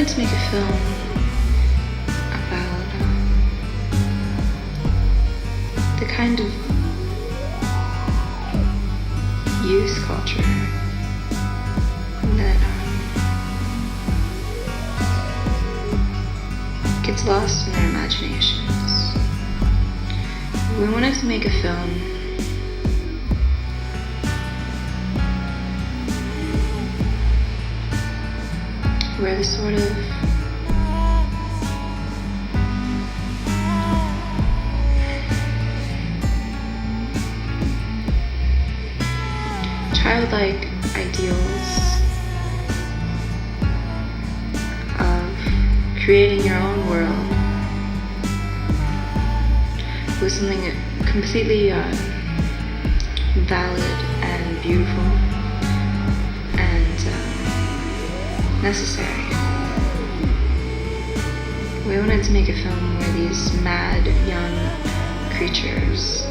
wanted to make a film about the kind of youth culture that gets lost in their imaginations. We wanted to make a film where the sort of childlike ideals of creating your own world was something completely valid and beautiful and necessary. We wanted to make a film where these mad young creatures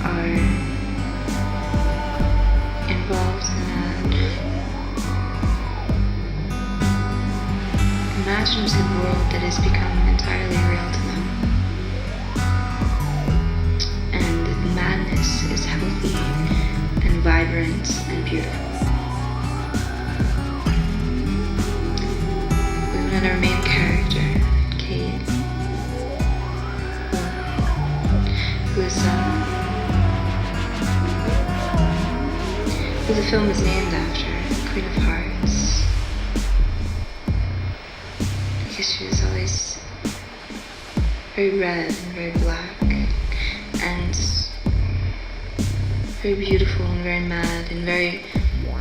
are involved in an imaginative world that has become entirely real to them. And the madness is healthy and vibrant and beautiful. And our main character, Kate, who the film is named after, Queen of Hearts, because she was always very red and very black and very beautiful and very mad and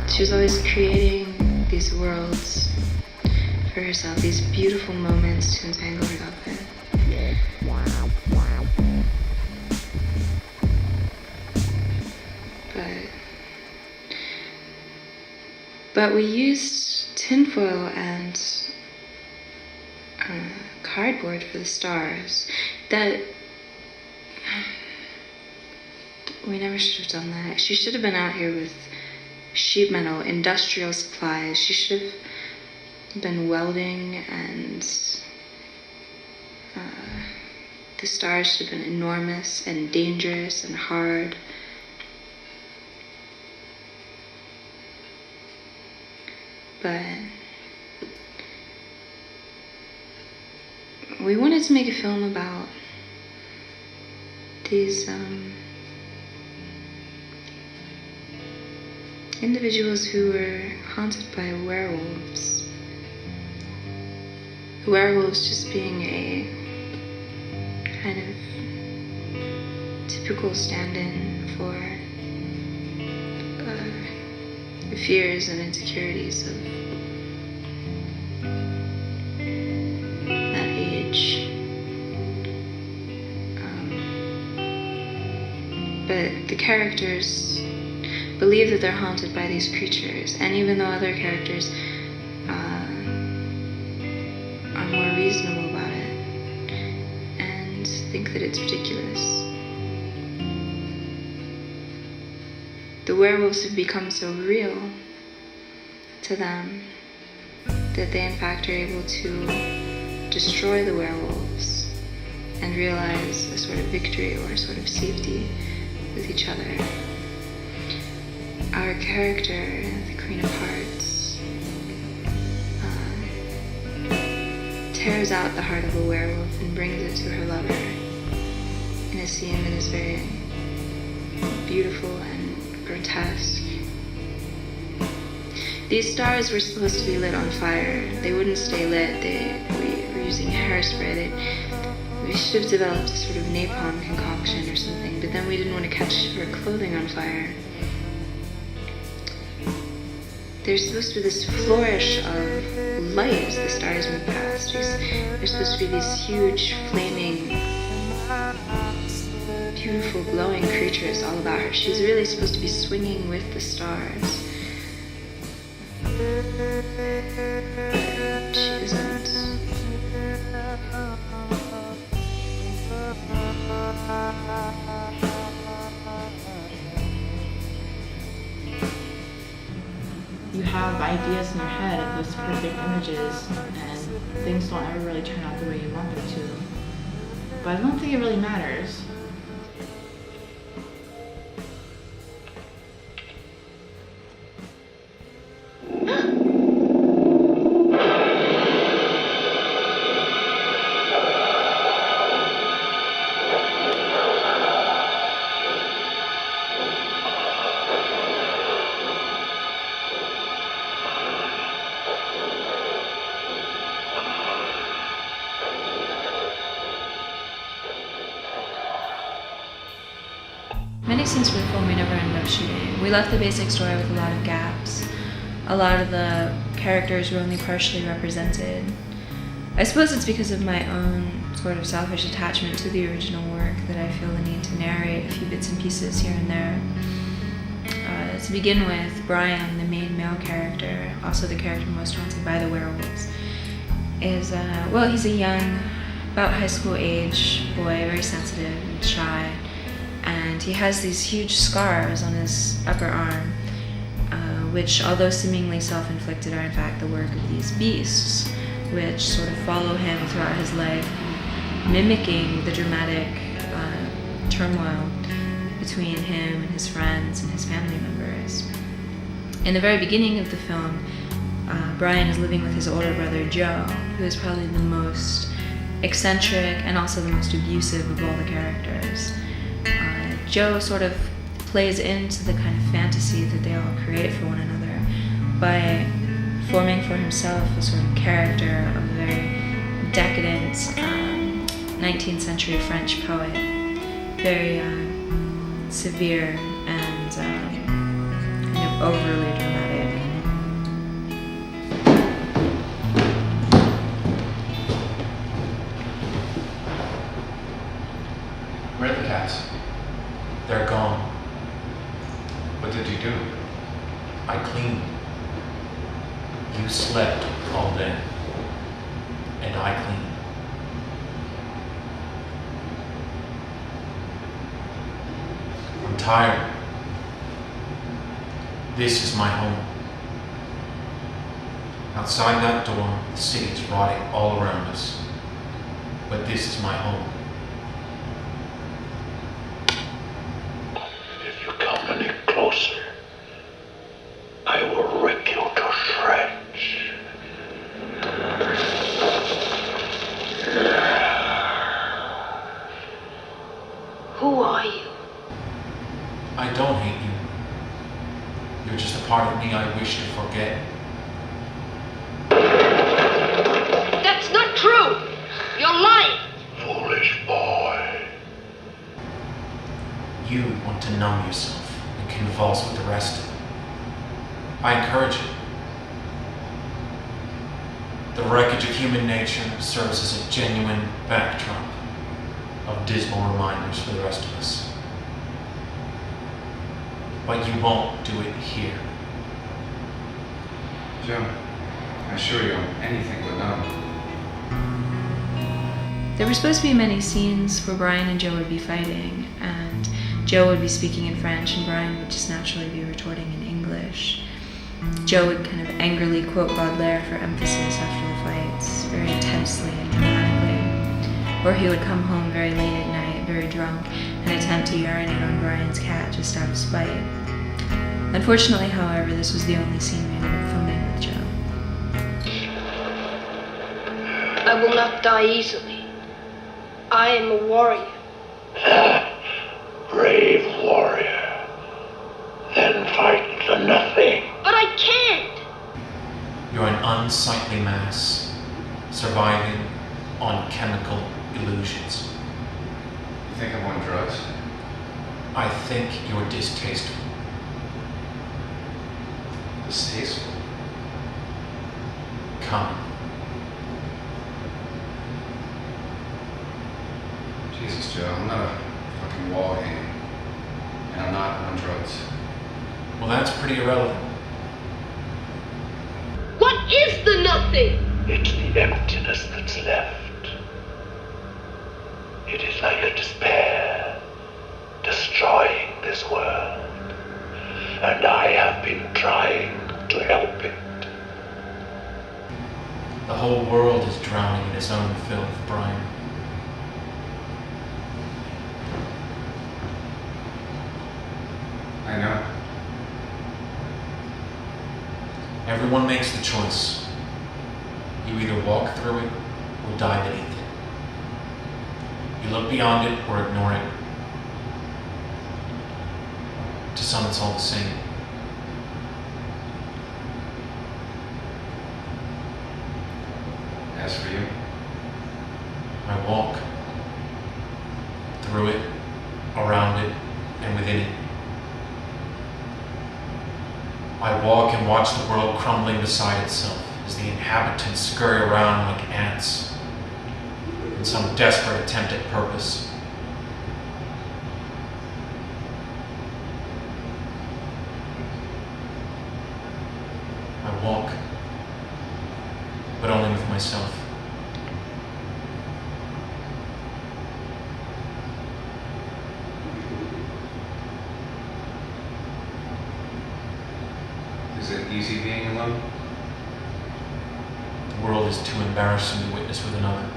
she was always creating these worlds for herself, these beautiful moments to entangle herself in. But we used tinfoil and cardboard for the stars. That we never should have done that. She should have been out here with sheet metal, industrial supplies. She should have been welding, and the stars should have been enormous and dangerous and hard. But we wanted to make a film about these individuals who were haunted by werewolves. Werewolves just being a kind of typical stand-in for the fears and insecurities of that age. But the characters believe that they're haunted by these creatures, and even though other characters are more reasonable about it and think that it's ridiculous, the werewolves have become so real to them that they in fact are able to destroy the werewolves and realize a sort of victory or a sort of safety with each other. Our character, the Queen of Hearts, tears out the heart of a werewolf and brings it to her lover in a scene that is very beautiful and grotesque. These stars were supposed to be lit on fire. They wouldn't stay lit. We were using hairspray. We should have developed a sort of napalm concoction or something, but then we didn't want to catch her clothing on fire. There's supposed to be this flourish of light as the stars move past. There's supposed to be these huge, flaming, beautiful, glowing creatures all about her. She's really supposed to be swinging with the stars. But she isn't. You have ideas in your head of those perfect images, and things don't ever really turn out the way you want them to. But I don't think it really matters. Many scenes for the film we never ended up shooting. We left the basic story with a lot of gaps. A lot of the characters were only partially represented. I suppose it's because of my own sort of selfish attachment to the original work that I feel the need to narrate a few bits and pieces here and there. To begin with, Brian, the main male character, also the character most haunted by the werewolves, is, he's a young, about high school age boy, very sensitive and shy. And he has these huge scars on his upper arm, which, although seemingly self-inflicted, are in fact the work of these beasts, which sort of follow him throughout his life, mimicking the dramatic turmoil between him and his friends and his family members. In the very beginning of the film, Brian is living with his older brother Joe, who is probably the most eccentric and also the most abusive of all the characters. Joe sort of plays into the kind of fantasy that they all create for one another by forming for himself a sort of character of a very decadent 19th century French poet, very severe and kind of overly dramatic. Where are the cats? They're gone. What did you do? I cleaned. You slept all day. And I cleaned. I'm tired. This is my home. Outside that door, the city is rotting all around us. But this is my home. Closer, I will rip you to shreds. Who are you? I don't hate you. You're just a part of me I wish to forget. That's not true! You're lying! Foolish boy. You want to numb yourself and convulse with the rest. I encourage it. The wreckage of human nature serves as a genuine backdrop of dismal reminders for the rest of us. But you won't do it here. Jim, I assure you I'm anything but numb. There were supposed to be many scenes where Brian and Joe would be fighting, and Joe would be speaking in French and Brian would just naturally be retorting in English. Joe would kind of angrily quote Baudelaire for emphasis after the fights, very intensely and dramatically. Or he would come home very late at night, very drunk, and attempt to urinate on Brian's cat just out of spite. Unfortunately, however, this was the only scene we ended up filming with Joe. I will not die easily. I am a warrior. Brave warrior. Then fight for nothing. But I can't! You're an unsightly mass, surviving on chemical illusions. You think I'm on drugs? I think you're distasteful. Distasteful? Come. Jesus, Joe, I'm not a fucking wall hanger. And I'm not on drugs. Well, that's pretty irrelevant. What is the nothing? It's the emptiness that's left. It is like a despair, destroying this world. And I have been trying to help it. bill for Brian. I know. Everyone makes the choice. You either walk through it or die beneath it. You look beyond it or ignore it. To some, it's all the same. As for you, I walk through it, around it, and within it. I walk and watch the world crumbling beside itself as the inhabitants scurry around like ants in some desperate attempt at purpose. I walk, but only with myself. is it easy being alone? The world is too embarrassing to witness with another.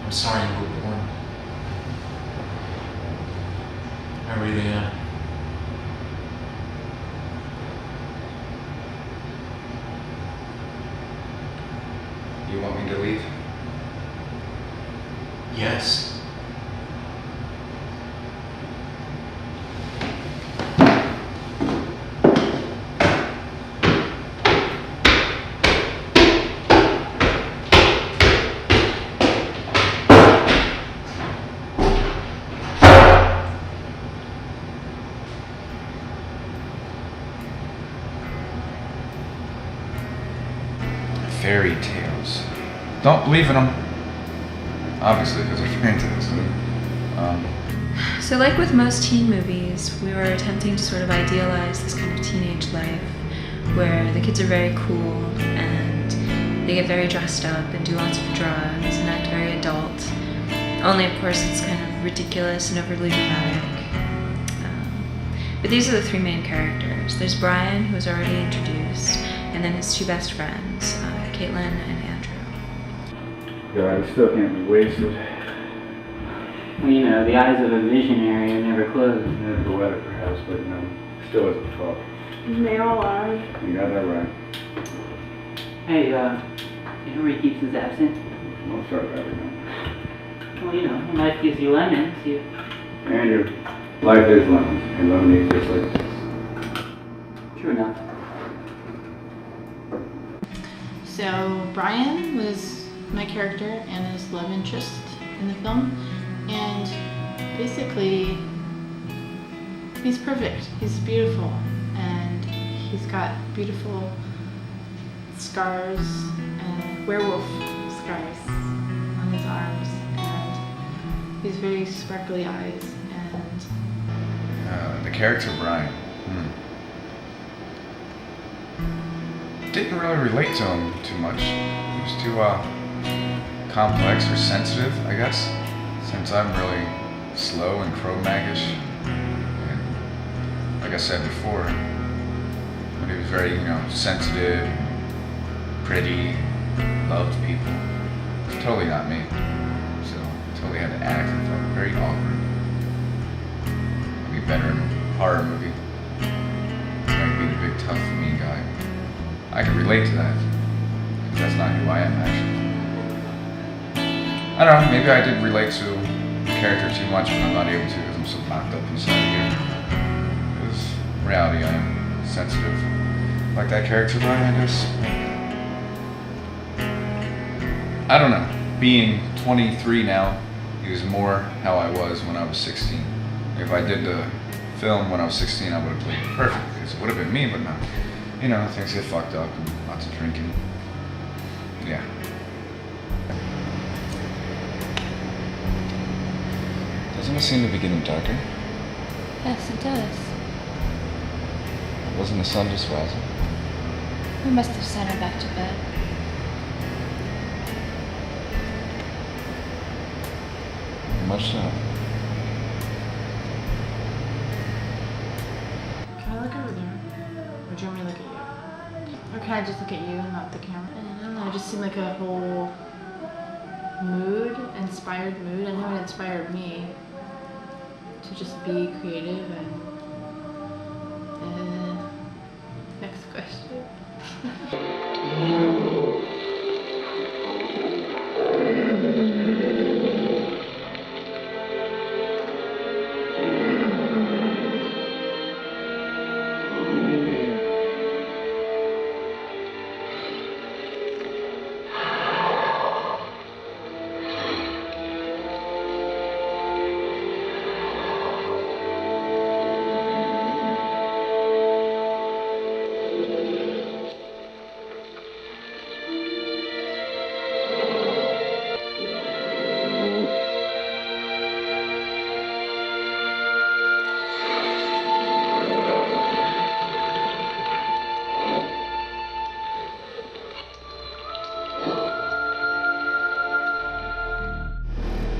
I'm sorry you were born. I really am. You want me to leave? Yes. Fairy tales. Don't believe in them. Obviously, because they're fairy tales. So like with most teen movies, we were attempting to sort of idealize this kind of teenage life where the kids are very cool and they get very dressed up and do lots of drugs and act very adult. Only of course it's kind of ridiculous and overly dramatic. But these are the three main characters. There's Brian, who was already introduced, and then his two best friends, Caitlin and Andrew. God, it still can't be wasted. Well, you know, the eyes of a visionary are never closed. Never poetic, perhaps, but still isn't fault. They all are. You got that right. Hey, you know where he keeps his absinthe? Don't start that again. Well, you know, when life gives you lemons, you... Andrew, life is lemons, and lemonade tastes like this. True enough. So Brian was my character and his love interest in the film, and basically he's perfect. He's beautiful, and he's got beautiful scars and werewolf scars on his arms, and he's very sparkly eyes, and The character Brian. Didn't really relate to him too much. He was too complex or sensitive, I guess. Since I'm really slow and Cro-Maggish. And like I said before, when he was very, sensitive, pretty, loved people. It's totally not me. So I totally had to act and felt very awkward. I'd be better in a horror movie. I'd be the big tough mean guy. I can relate to that. Because that's not who I am, actually. I don't know, maybe I did relate to the character too much, but I'm not able to because I'm so locked up inside here. Because in reality, I am sensitive. Like that character, Brian, I guess. I don't know. Being 23 now, he was more how I was when I was 16. If I did the film when I was 16, I would have played it perfectly. Because it would have been me, but no. Things get fucked up and lots of drinking. Yeah. Doesn't it seem to be getting darker? Yes, it does. Wasn't the sun just rising? We must have sent her back to bed. Much so. can I look over there? Or do you want me to look at you? Or can I just look at you and not the camera? I don't know, it just seemed like a whole inspired mood. I know it inspired me to just be creative and next question.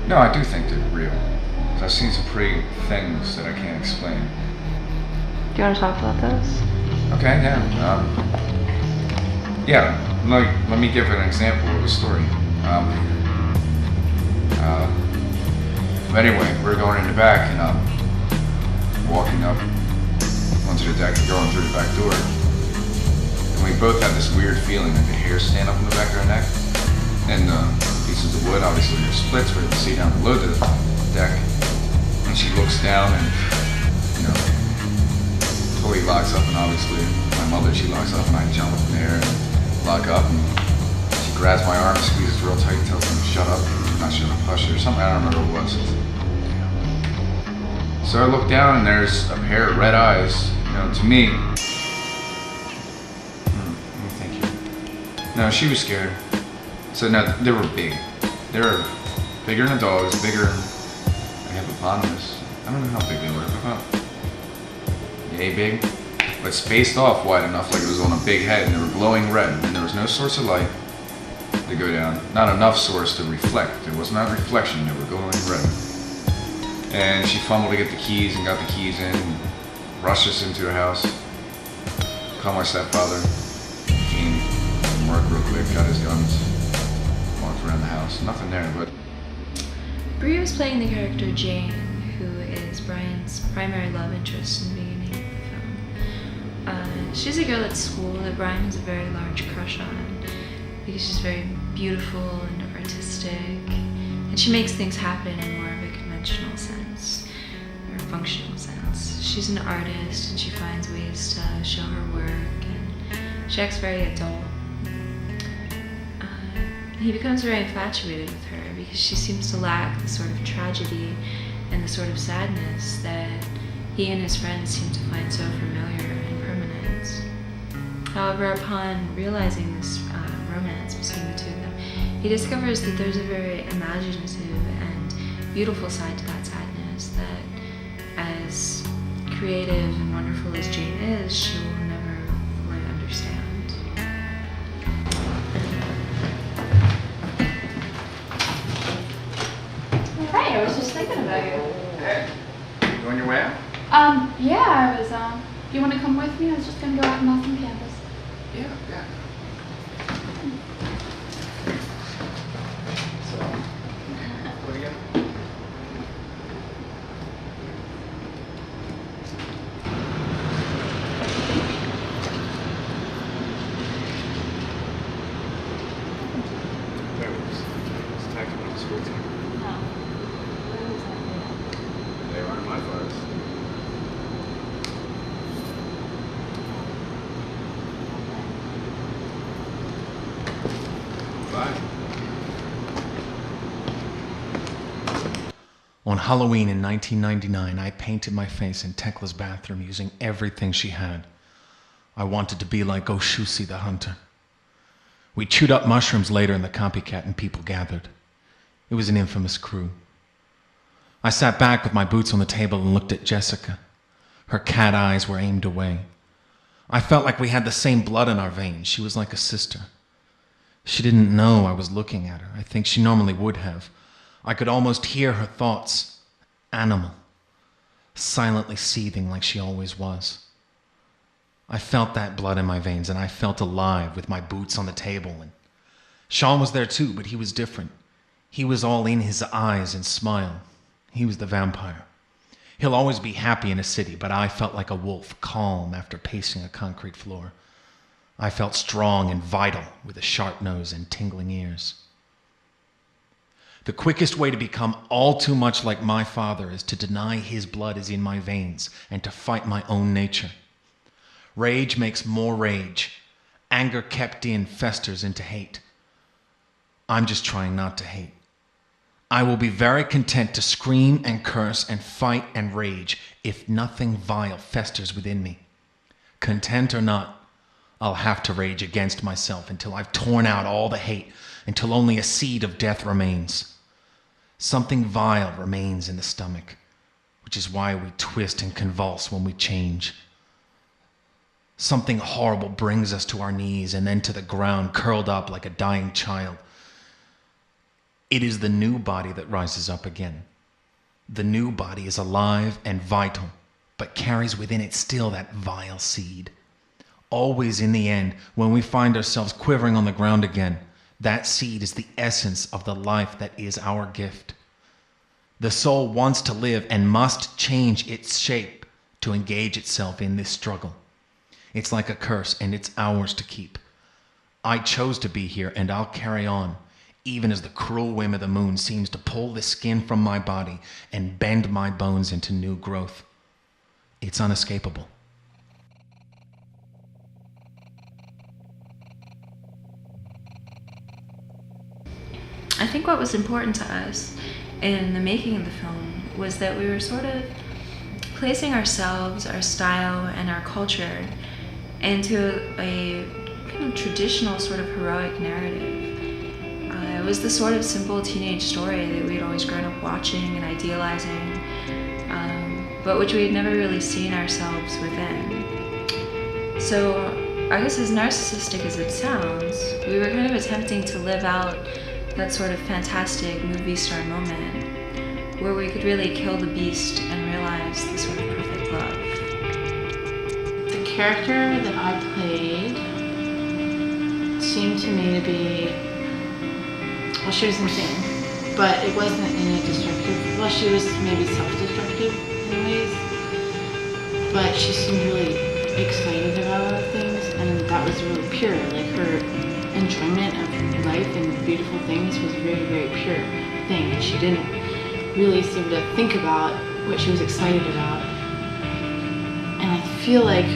No, I do think they're real. 'Cause I've seen some pretty things that I can't explain. Do you want to talk about those? Okay, yeah. Let me give an example of a story. But anyway, we're going in the back and walking up onto the deck and going through the back door. And we both had this weird feeling like the hairs stand up on the back of our neck. And pieces of wood, obviously there's splits where you can see down below the deck. And she looks down and, totally locks up, and obviously my mother, she locks up, and I jump up in the air and lock up, and she grabs my arm and squeezes real tight and tells me to shut up, not shut up, hush or something, I don't remember what it was. So I look down and there's a pair of red eyes, to me. Thank you. No, she was scared. So no, they were big. They were bigger than a dog's, bigger than a hippopotamus. I don't know how big they were, about yay big, but spaced off wide enough like it was on a big head, and they were glowing red, and there was no source of light to go down. Not enough source to reflect. There was not reflection, they were glowing red. And she fumbled to get the keys and got the keys in, and rushed us into her house. Called my stepfather, came from work real quick, got his guns, walked around the house. Nothing there, but Bree was playing the character Jane, who is Brian's primary love interest in the beginning of the film. She's a girl at school that Brian has a very large crush on because she's very beautiful and artistic, and she makes things happen in more of a conventional sense, or functional sense. She's an artist and she finds ways to show her work, and she acts very adult. He becomes very infatuated with her because she seems to lack the sort of tragedy and the sort of sadness that he and his friends seem to find so familiar and permanent. However, upon realizing this romance between the two of them, he discovers that there's a very imaginative and beautiful side to that sadness, that as creative and wonderful as Jane is, she will never fully understand. Hey, I was just thinking about you. you on your way out? Yeah, I was, you want to come with me? I was just going to go out and off on campus. Yeah. So, what again? They aren't my files. Bye. On Halloween in 1999, I painted my face in Tekla's bathroom using everything she had. I wanted to be like Oshusi the hunter. We chewed up mushrooms later in the copycat and people gathered. It was an infamous crew. I sat back with my boots on the table and looked at Jessica. Her cat eyes were aimed away. I felt like we had the same blood in our veins. She was like a sister. She didn't know I was looking at her. I think she normally would have. I could almost hear her thoughts. Animal. Silently seething like she always was. I felt that blood in my veins, and I felt alive with my boots on the table. And Sean was there too, but he was different. He was all in his eyes and smile. He was the vampire. He'll always be happy in a city, but I felt like a wolf, calm after pacing a concrete floor. I felt strong and vital with a sharp nose and tingling ears. The quickest way to become all too much like my father is to deny his blood is in my veins and to fight my own nature. Rage makes more rage. Anger kept in festers into hate. I'm just trying not to hate. I will be very content to scream and curse and fight and rage if nothing vile festers within me. Content or not, I'll have to rage against myself until I've torn out all the hate, until only a seed of death remains. Something vile remains in the stomach, which is why we twist and convulse when we change. Something horrible brings us to our knees and then to the ground, curled up like a dying child. It is the new body that rises up again. The new body is alive and vital, but carries within it still that vile seed. Always in the end, when we find ourselves quivering on the ground again, that seed is the essence of the life that is our gift. The soul wants to live and must change its shape to engage itself in this struggle. It's like a curse, and it's ours to keep. I chose to be here, and I'll carry on, even as the cruel whim of the moon seems to pull the skin from my body and bend my bones into new growth. It's unescapable. I think what was important to us in the making of the film was that we were sort of placing ourselves, our style, and our culture into a kind of traditional sort of heroic narrative. It was the sort of simple teenage story that we'd always grown up watching and idealizing, but which we had never really seen ourselves within. So I guess as narcissistic as it sounds, we were kind of attempting to live out that sort of fantastic movie star moment where we could really kill the beast and realize the sort of perfect love. The character that I played seemed to me to be, well, she was insane, but it wasn't in a destructive, well, she was maybe self-destructive in ways, but she seemed really excited about a lot of things, and that was really pure. Like, her enjoyment of life and beautiful things was a very, very pure thing, and she didn't really seem to think about what she was excited about. And I feel like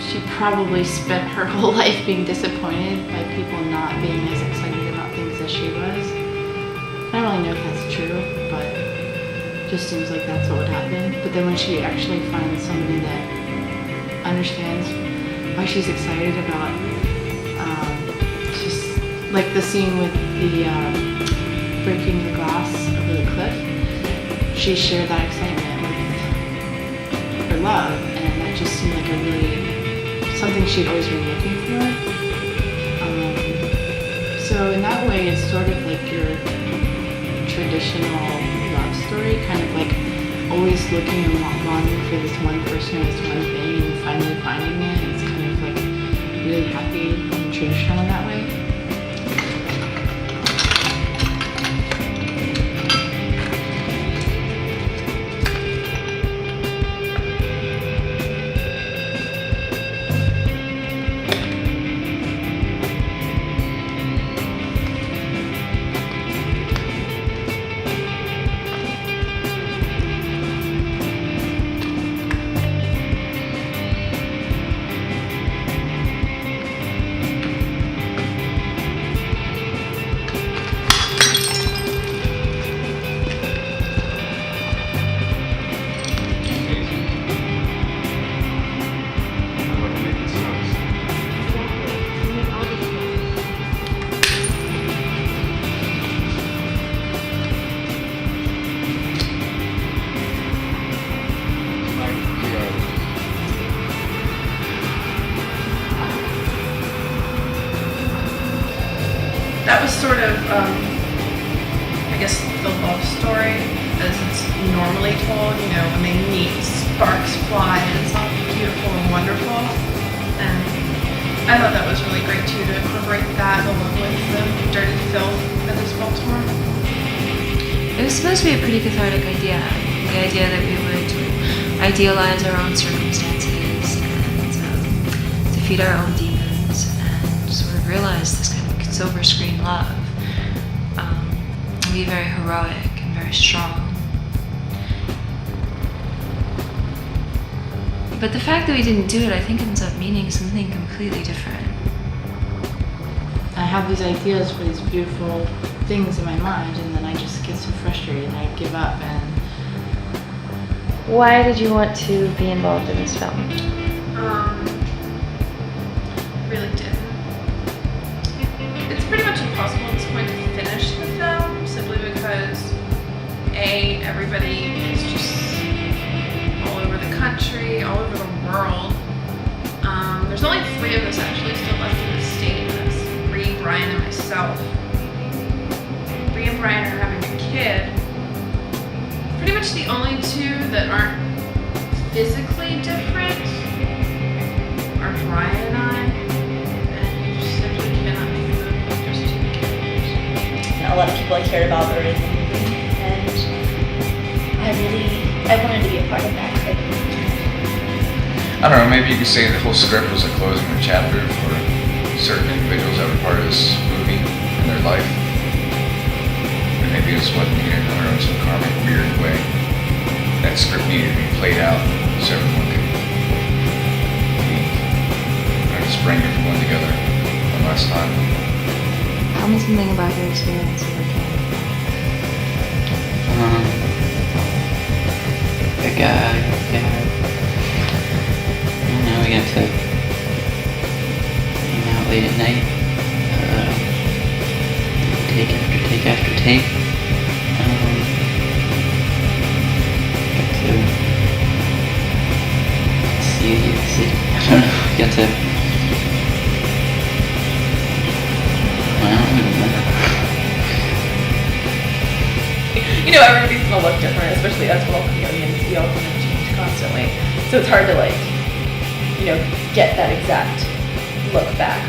she probably spent her whole life being disappointed by people not being as excited about things as she was. I don't really know if that's true, but it just seems like that's what would happen. But then when she actually finds somebody that understands why she's excited about, just like the scene with the breaking the glass over the cliff, she shared that excitement with her love, and that just seemed like a really something she'd always been looking for. So in that way, it's sort of like your traditional love story, kind of like always looking and longing for this one person or this one thing, and finally finding it. And it's kind of like really happy and traditional in that way. That was sort of, I guess, the love story as it's normally told, you know, when they meet sparks fly and it's all beautiful and wonderful. And I thought that was really great too, to incorporate that along with the dirty filth that is Baltimore. It was supposed to be a pretty cathartic idea. The idea that we would idealize our own circumstances and defeat our own demons and sort of realize this kind of silver screen love. And be very heroic and very strong. But the fact that we didn't do it, I think, ends up meaning something completely different. I have these ideas for these beautiful things in my mind, and then I just get so frustrated and I give up. And why did you want to be involved in this film? Really didn't. It's pretty much impossible at this point to finish the film, simply because A, everybody is just all over the country, all over the world. There's only 3 of us actually still left in the state. That's Bree, Brian, and myself. Bree and Brian are having a kid. Pretty much the only 2 that aren't physically different are Brian and I. And you just simply cannot make them just 2 characters. Not a lot of people I cared about were in the movie, and I wanted to be a part of that. I don't know, maybe you could say the whole script was a closing chapter for certain individuals that were part of this movie in their life. And maybe it was what needed, I don't know, in some karmic, weird way. That script needed to be played out so everyone could just bring everyone together one last time. Tell me something about your experience working. The guy, we got to hang out late at night, take after take after take. Got to see the city. I don't know. Got to. I don't even remember. You know, everybody's gonna look different, especially as well chameleons. We all kind of change constantly, so it's hard to get that exact look back.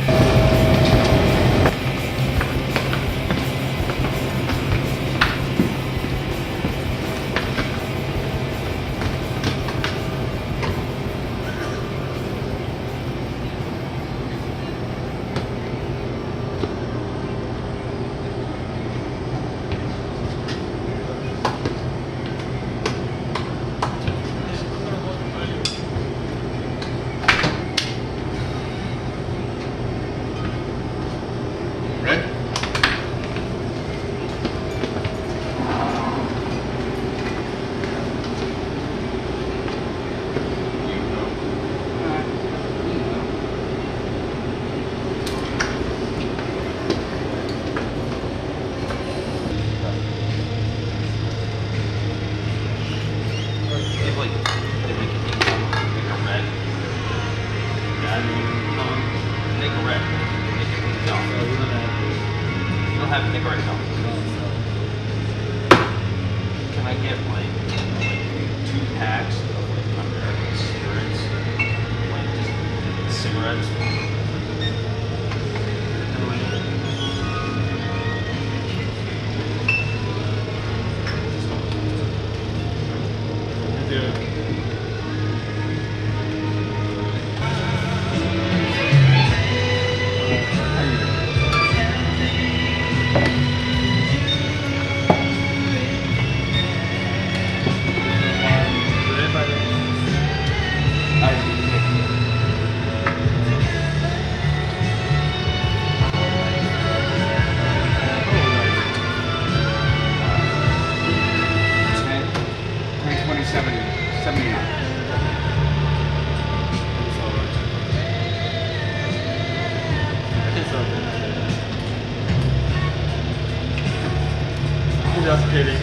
Just kidding.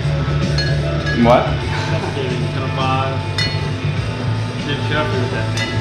What? Just kidding. 10:05. Dude, shut up with that thing.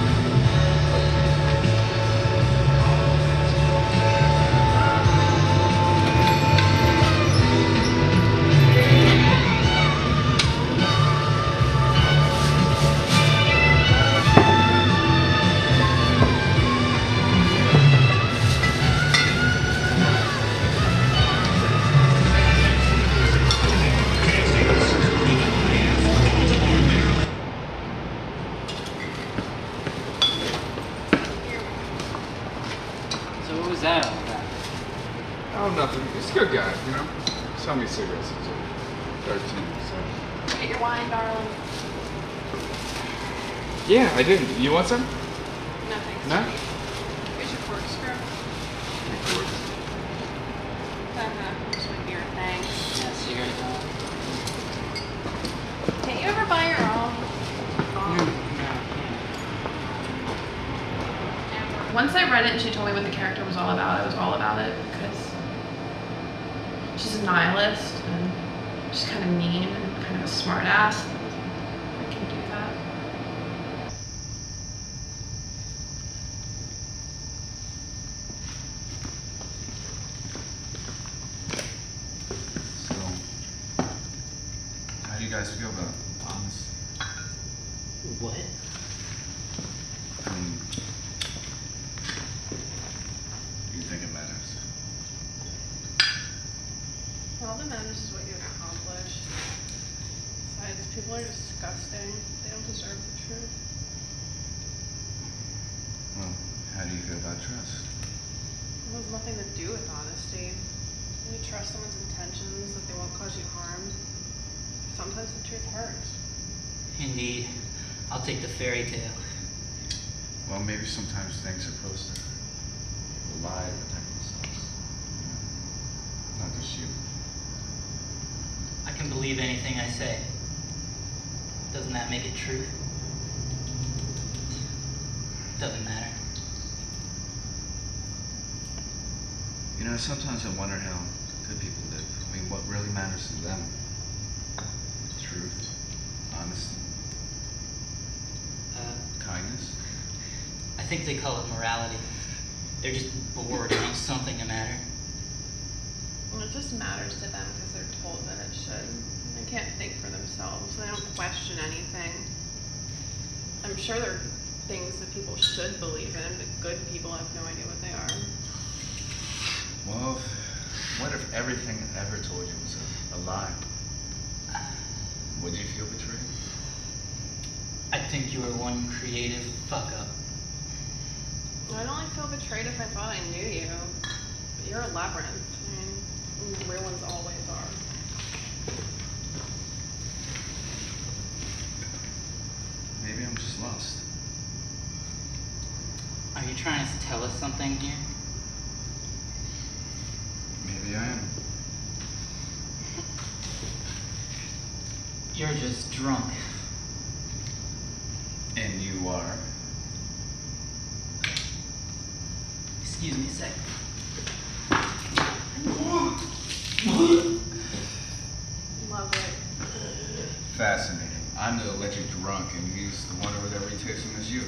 So what was that all about? Oh, nothing. He's a good guy, you know? Sell me cigarettes. He's 13, so. Get your wine, darling. Yeah, I did. You want some? No, thanks. No? Here's your corkscrew. Just my beer, thanks. Yeah, cigarette. Can't you ever buy your own? Once I read it and she told me what the character was all about, I was all about it because she's a nihilist and she's kind of mean and kind of a smart ass. I can do that. So, how do you guys feel about honest? What? I mean, do you think it matters? All that matters is what you accomplish. Besides, people are disgusting. They don't deserve the truth. Well, how do you feel about trust? It has nothing to do with honesty. When you trust someone's intentions, that they won't cause you harm, sometimes the truth hurts. Indeed. I'll take the fairy tale. Well, maybe sometimes things are supposed to lie to protect themselves. You know? Not just you. I can believe anything I say. Doesn't that make it truth? Doesn't matter. You know, sometimes I wonder how good people live. I mean, what really matters to them? Truth, honesty, kindness. I think they call it morality. They're just bored and want something to matter. Well, it just matters to them because they're told that it should. They can't think for themselves. They don't question anything. I'm sure there are things that people should believe in, but good people have no idea what they are. Well, what if everything I ever told you was a lie? Would you feel betrayed? I think you were one creative fuck-up. I'd only feel betrayed if I thought I knew you. But you're a labyrinth. I mean, real ones always are. Maybe I'm just lost. Are you trying to tell us something here? Maybe I am. You're just drunk. And you are. Excuse me a sec. Love it. Fascinating. I'm the alleged drunk, and he's the one with every tasting as you.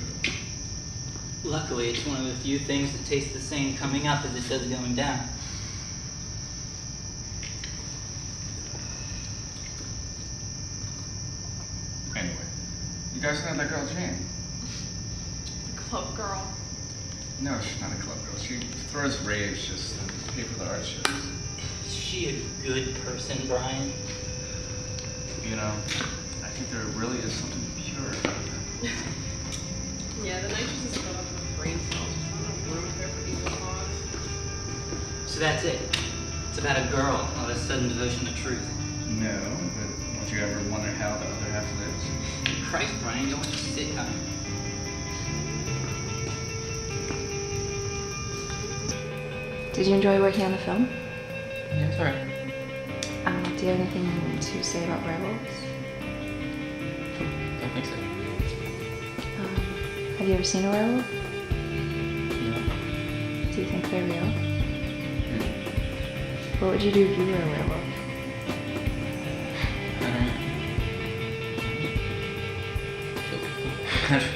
Luckily, it's one of the few things that tastes the same coming up as it does going down. Anyway, you guys know that girl Jane? The club girl. No, she's not a club girl. She throws raves just to pay for the art shows. Is she a good person, Brian? You know, I think there really is something pure about her. Yeah, the nitrous is filled up with brain cells. There's not enough room there for evil cause. So that's it. It's about a girl, not a sudden devotion to truth. No, but don't you ever wonder how the other half lives? Christ, Brian, don't you sit on it. Did you enjoy working on the film? Yeah, it's alright. Do you have anything to say about werewolves? Don't think so. Have you ever seen a werewolf? No. Do you think they're real? What would you do if you were a werewolf? I don't know.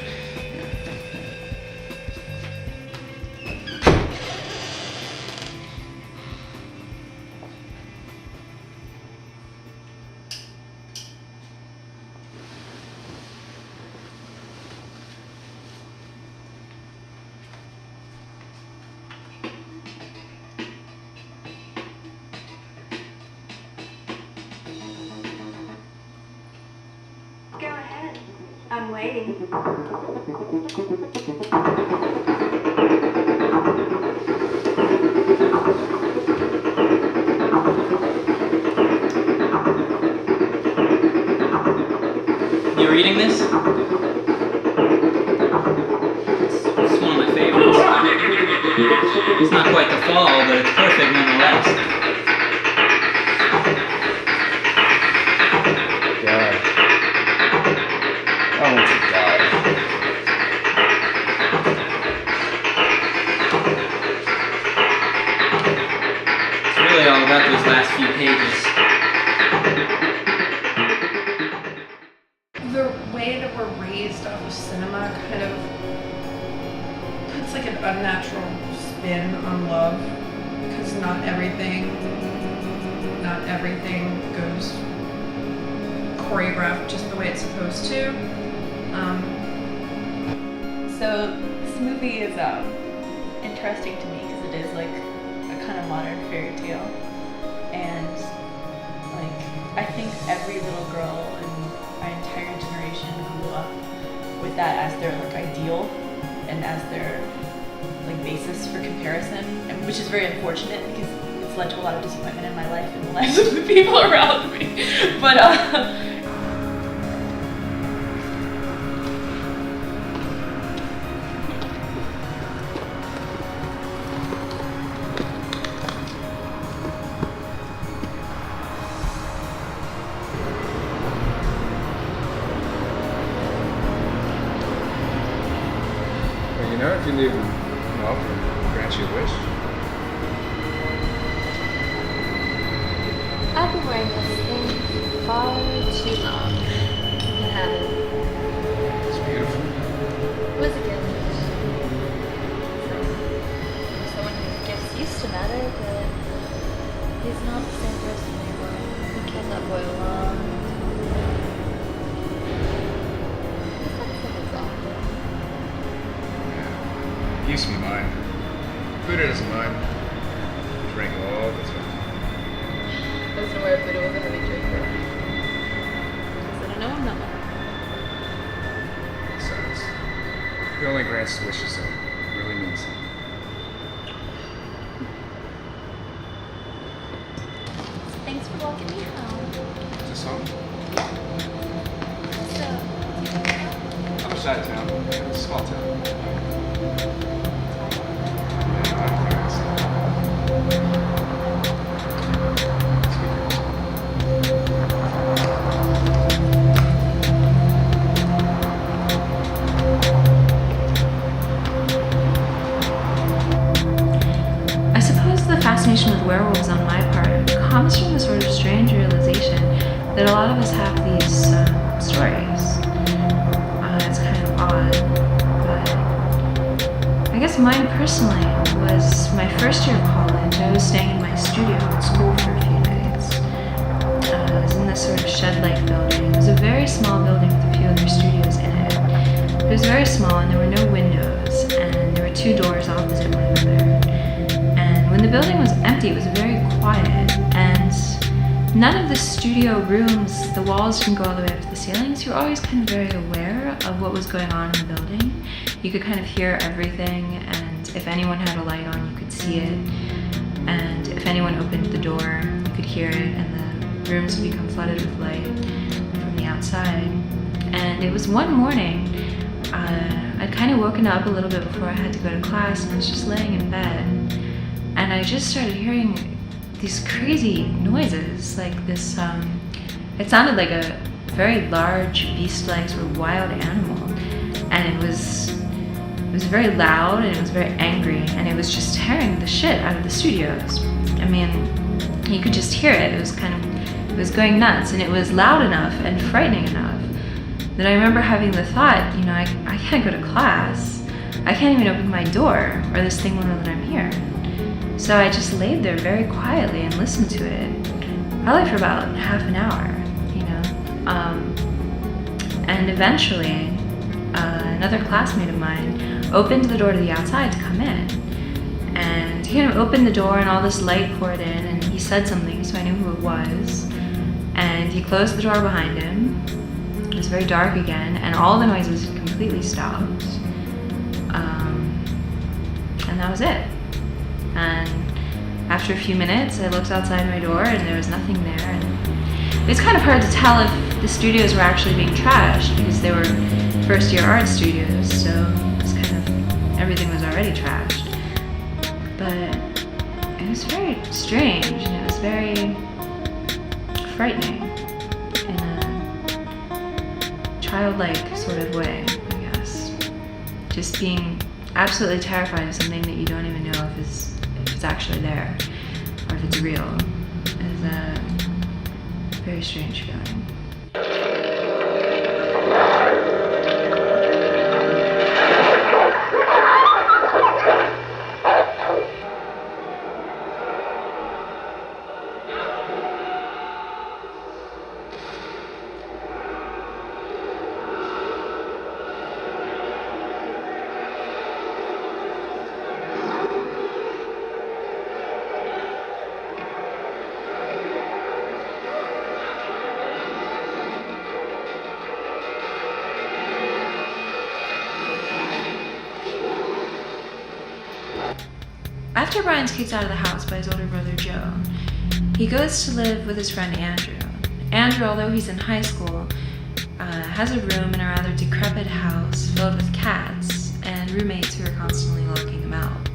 Go ahead. I'm waiting. It's not quite the fall, but it's perfect nonetheless. God. I want to die. It's really all about those last few pages. The way that we're raised off of cinema kind of puts like an unnatural spin on love, because not everything goes choreographed just the way it's supposed to. So this movie is interesting to me because it is like a kind of modern fairy tale, and like I think every little girl in our entire generation grew up with that as their like ideal and as their like basis for comparison, and which is very unfortunate because it's led to a lot of disappointment in my life and the lives of the people around me. But Well, you know, if you leave them up and grant you a wish. I've been wearing this thing far too long. You can have it. It's beautiful. Was a gift. Someone whose gifts used to matter, but he's not the same person anymore. He kept that boy along. He's not someone's awful. Yeah. He used to be mine. Buddha doesn't mind. Drank all the time. I wasn't aware Buddha was a heavy drinker. Because I don't know him that well. Besides, he only grants wishes that really mean something. Thanks for walking me home. Is this home? So, Other side of town. Yeah, it's a small town. I suppose the fascination with werewolves on my part comes from the sort of strange realization that a lot of us have these stories. It's kind of odd, but I guess mine personally was my first year of college. I was staying in my studio at school for a few nights. I was in this sort of shed-like building. It was a very small building with a few other studios in it. It was very small and there were no windows, and there were two doors opposite one another. And when the building was empty, it was very quiet, and none of the studio rooms, the walls didn't go all the way up to the ceilings. You were always kind of very aware of what was going on in the building. You could kind of hear everything, and if anyone had a light on, you could see it. And if anyone opened the door, you could hear it, and the rooms would become flooded with light from the outside. And it was one morning, I'd kind of woken up a little bit before I had to go to class, and I was just laying in bed, and I just started hearing these crazy noises, like this, it sounded like a very large beast-like sort of wild animal, and it was very loud, and it was very angry, and it was just tearing the shit out of the studios. I mean, you could just hear it. It was going nuts, and it was loud enough and frightening enough that I remember having the thought, you know, I can't go to class. I can't even open my door, or this thing will know that I'm here. So I just laid there very quietly and listened to it, probably for about half an hour, you know. And eventually, another classmate of mine opened the door to the outside to come in. And he kind of opened the door and all this light poured in, and he said something, so I knew who it was. And he closed the door behind him. It was very dark again, and all the noises had completely stopped. And that was it. And after a few minutes, I looked outside my door, and there was nothing there. And it was kind of hard to tell if the studios were actually being trashed, because they were first-year art studios, so it was kind of, everything was already trashed. but it was very strange and it was very frightening in a childlike sort of way, I guess. Just being absolutely terrified of something that you don't even know if it's actually there or if it's real is a very strange feeling. After Brian's kicked out of the house by his older brother Joe, he goes to live with his friend Andrew. Andrew, although he's in high school, has a room in a rather decrepit house filled with cats and roommates who are constantly locking him out.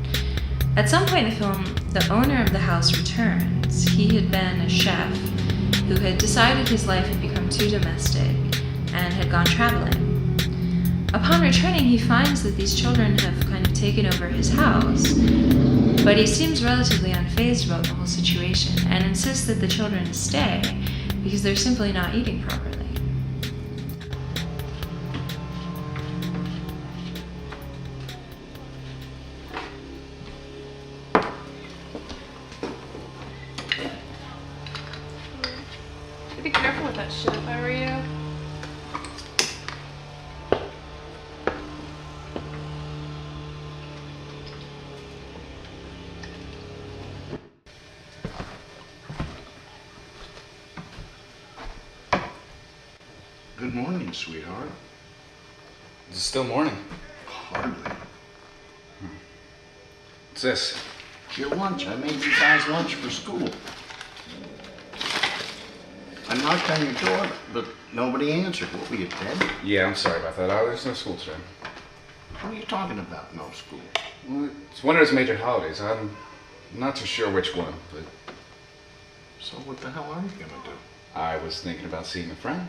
At some point in the film, the owner of the house returns. He had been a chef who had decided his life had become too domestic and had gone traveling. Upon returning, he finds that these children have kind of taken over his house, but he seems relatively unfazed about the whole situation and insists that the children stay because they're simply not eating properly. Be careful with that shit if I were you. Good morning, sweetheart. Is it still morning? Hardly. What's this? Your lunch. I made you guys lunch for school. I knocked on your door, but nobody answered. What were you, dead? Yeah, I'm sorry about that. There's no school today. What are you talking about, no school? Well, it's one of those major holidays. I'm not too sure which one, but... So what the hell are you gonna do? I was thinking about seeing a friend.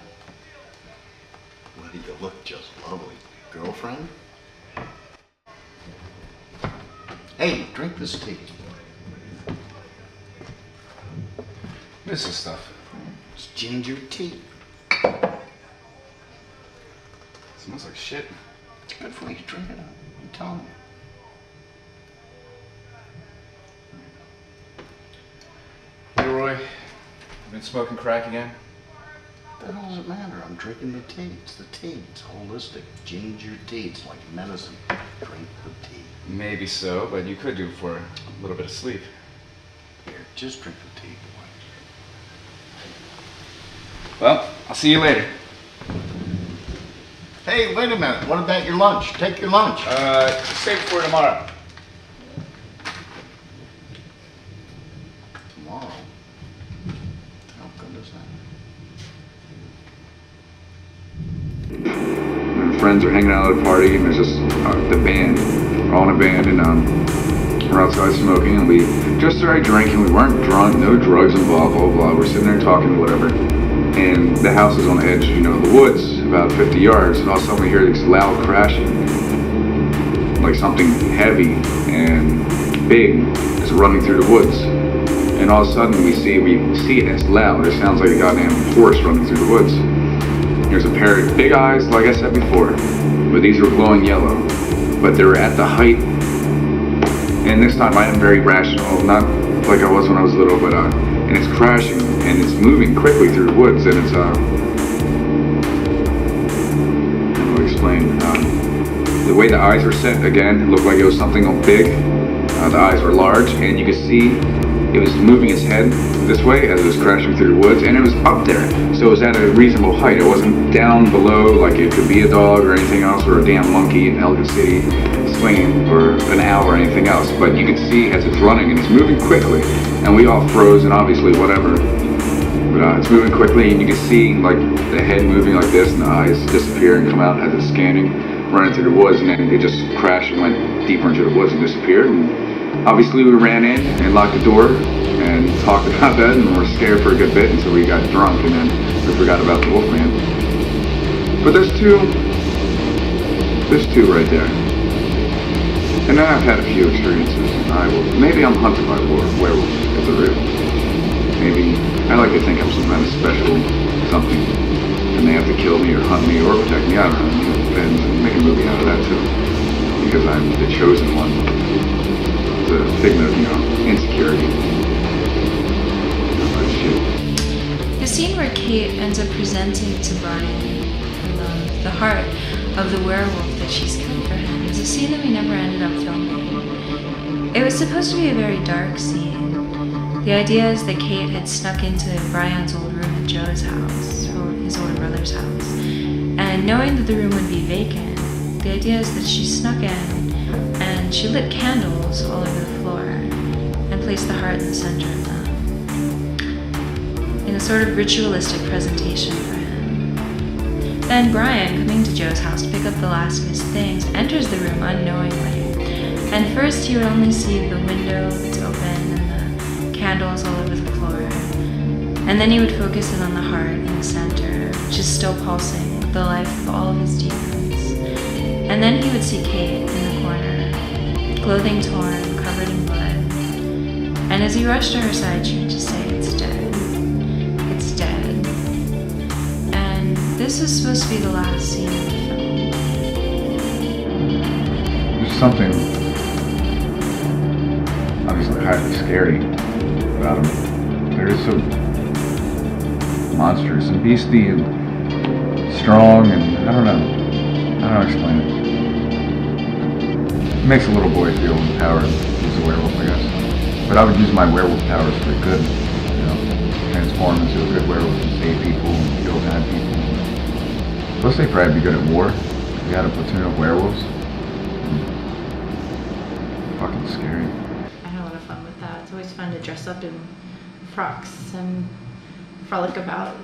Well, you look just lovely. Girlfriend? Hey, drink this tea. What is this stuff? It's ginger tea. Smells like shit. It's good for you. Drink it up. You tell me. Leroy, you been smoking crack again? What the hell does it matter? I'm drinking the tea. It's the tea. It's holistic. Ginger tea. It's like medicine. Drink the tea. Maybe so, but you could do for a little bit of sleep. Here, just drink the tea, boy. Well, I'll see you later. Hey, wait a minute. What about your lunch? Take your lunch. Save it for tomorrow. Tomorrow? How good is that? My friends are hanging out at a party, and there's just the band. We're all in a band, and we're outside smoking, and we just started drinking. We weren't drunk, no drugs involved, blah, blah, blah. We're sitting there talking, whatever. And the house is on the edge, the woods, about 50 yards, and all of a sudden we hear this loud crashing, like something heavy and big is running through the woods. And all of a sudden we see it, and it's loud. It sounds like a goddamn horse running through the woods. There's a pair of big eyes, like I said before, but these were glowing yellow. But they were at the height, and this time I am very rational, not like I was when I was little, but and it's crashing, and it's moving quickly through the woods, and it's, how do I explain? The way the eyes were set, again, it looked like it was something big. The eyes were large, and you could see it was moving its head this way as it was crashing through the woods, and it was up there, so it was at a reasonable height. It wasn't down below like it could be a dog or anything else, or a damn monkey in Elgin City swinging, or an owl or anything else, but you could see as it's running, and it's moving quickly, and we all froze, and obviously whatever, but it's moving quickly, and you can see like the head moving like this, and the eyes disappear and come out as it's scanning, running through the woods, and then it just crashed and went deeper into the woods and disappeared, and Obviously, we ran in and locked the door and talked about that, and were scared for a good bit until we got drunk, and then we forgot about the Wolfman. But there's two right there. And then I've had a few experiences. Maybe I'm hunted by werewolves. Is it real? Maybe I like to think I'm some kind of special something, and they have to kill me or hunt me or protect me. I don't know. It depends. Make a movie out of that too, because I'm the chosen one. It's a figment of, insecurity. Shit. The scene where Kate ends up presenting to Brian the heart of the werewolf that she's killed for him is a scene that we never ended up filming. It was supposed to be a very dark scene. The idea is that Kate had snuck into Brian's old room at Joe's house, or his older brother's house, and knowing that the room would be vacant, the idea is that she snuck in and she lit candles all over the floor and placed the heart in the center of them in a sort of ritualistic presentation for him. Then Brian, coming to Joe's house to pick up the last of his things, enters the room unknowingly. And first he would only see the window that's open and the candles all over the floor. And then he would focus in on the heart in the center, which is still pulsing with the life of all of his demons. And then he would see Kate in the corner, clothing torn, covered in blood. And as he rushed to her side, she would just say, "It's dead. It's dead." This is supposed to be the last scene of the film. There's something obviously highly scary about him. They're so monstrous and beastly and strong, and I don't know how to explain it. It makes a little boy feel empowered as a werewolf, I guess. But I would use my werewolf powers for good, transform into a good werewolf and save people and kill bad people. Plus, they'd probably be good at war. We had a platoon of werewolves. Fucking scary. I had a lot of fun with that. It's always fun to dress up in frocks and frolic about.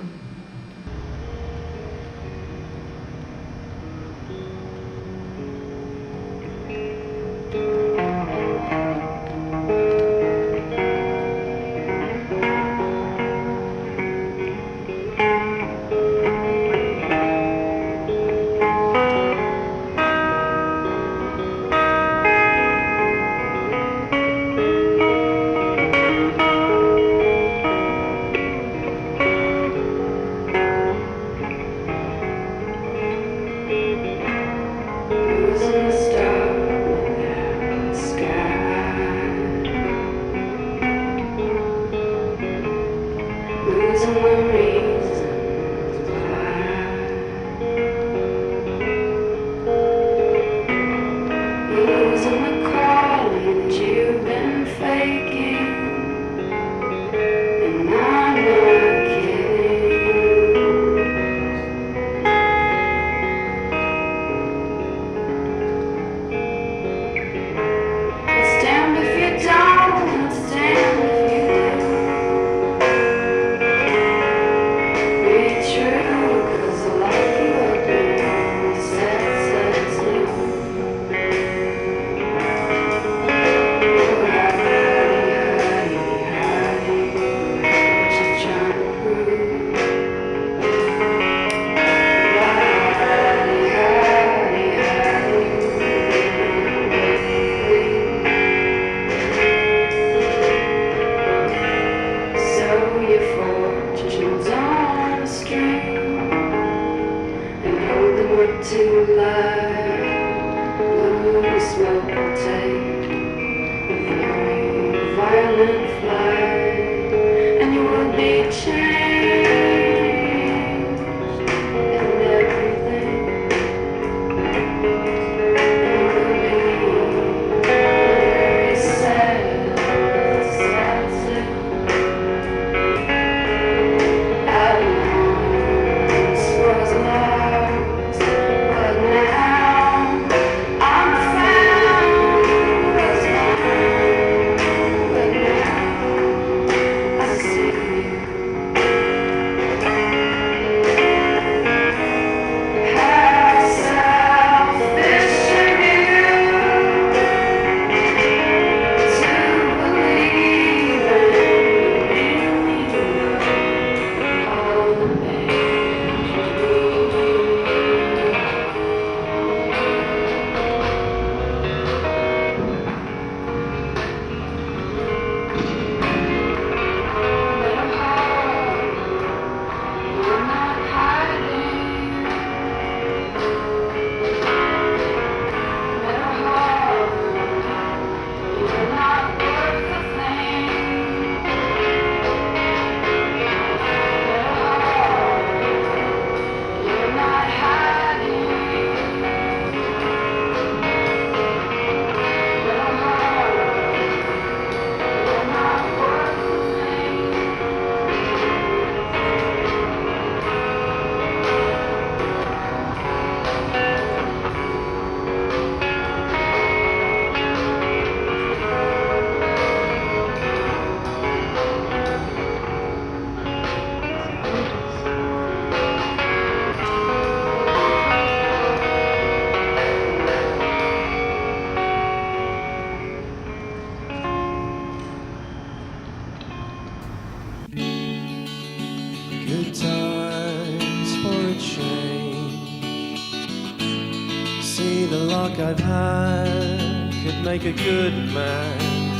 I've had could make a good man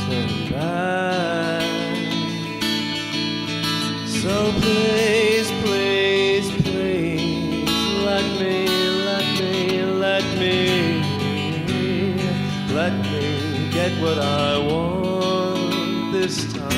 turn bad. So please, please, please, let me get what I want this time.